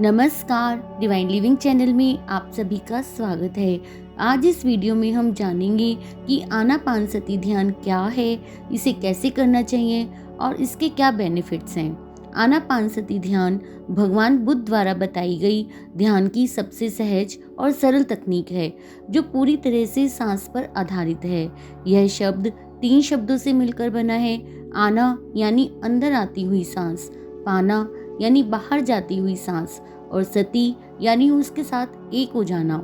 नमस्कार, divine living channel में आप सभी का स्वागत है। आज इस वीडियो में हम जानेंगे कि आनापानसती ध्यान क्या है, इसे कैसे करना चाहिए और इसके क्या बेनिफिट्स हैं। आनापानसती ध्यान भगवान बुद्ध द्वारा बताई गई ध्यान की सबसे सहज और सरल तकनीक है, जो पूरी तरह से सांस पर आधारित है। यह शब्द 3 शब्दों से मिलकर बना है। आना यानी अंदर आती हुई सांस, पाना यानी बाहर जाती हुई सांस और सती यानी उसके साथ एक हो जाना।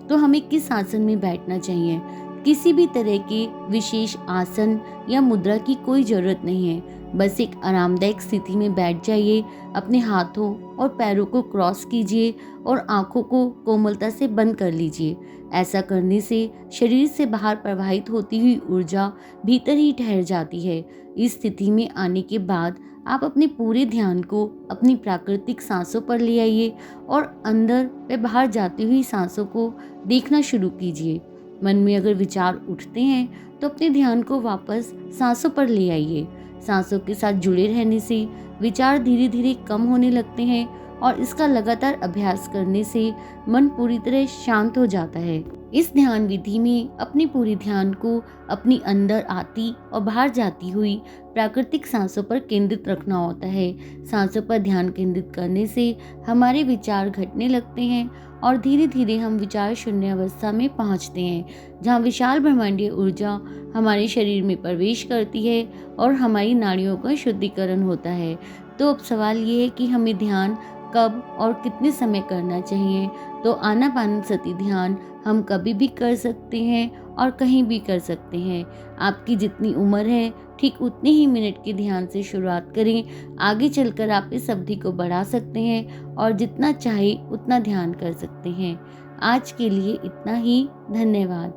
तो हमें किस आसन में बैठना चाहिए? किसी भी तरह के विशेष आसन या मुद्रा की कोई जरूरत नहीं है। बस एक आरामदायक स्थिति में बैठ जाइए। अपने हाथों और पैरों को क्रॉस कीजिए और आंखों को कोमलता से बंद कर लीजिए। ऐसा करने से शरीर से बाहर प्रवाहित होती हुई ऊर्जा भीतर ही ठहर जाती है। इस स्थिति में आने के बाद आप अपने पूरे ध्यान को अपनी प्राकृतिक सांसों पर ले आइए और अंदर व बाहर जाती हुई सांसों को देखना शुरू कीजिए। मन में अगर विचार उठते हैं तो अपने ध्यान को वापस सांसों पर ले आइए। सांसों के साथ जुड़े रहने से विचार धीरे धीरे कम होने लगते हैं और इसका लगातार अभ्यास करने से मन पूरी तरह शांत हो जाता है। इस ध्यान विधि में अपने पूरे ध्यान को अपनी अंदर आती और बाहर जाती हुई प्राकृतिक सांसों पर केंद्रित रखना होता है। सांसों पर ध्यान केंद्रित करने से हमारे विचार घटने लगते हैं और धीरे धीरे हम विचार शून्य अवस्था में पहुंचते हैं, जहां विशाल ब्रह्मांडीय ऊर्जा हमारे शरीर में प्रवेश करती है और हमारी नाड़ियों का शुद्धिकरण होता है। तो अब सवाल ये है कि हमें ध्यान कब और कितने समय करना चाहिए। तो आनापानसती ध्यान हम कभी भी कर सकते हैं और कहीं भी कर सकते हैं। आपकी जितनी उम्र है ठीक उतने ही मिनट के ध्यान से शुरुआत करें। आगे चलकर आप इस अवधि को बढ़ा सकते हैं और जितना चाहे उतना ध्यान कर सकते हैं। आज के लिए इतना ही। धन्यवाद।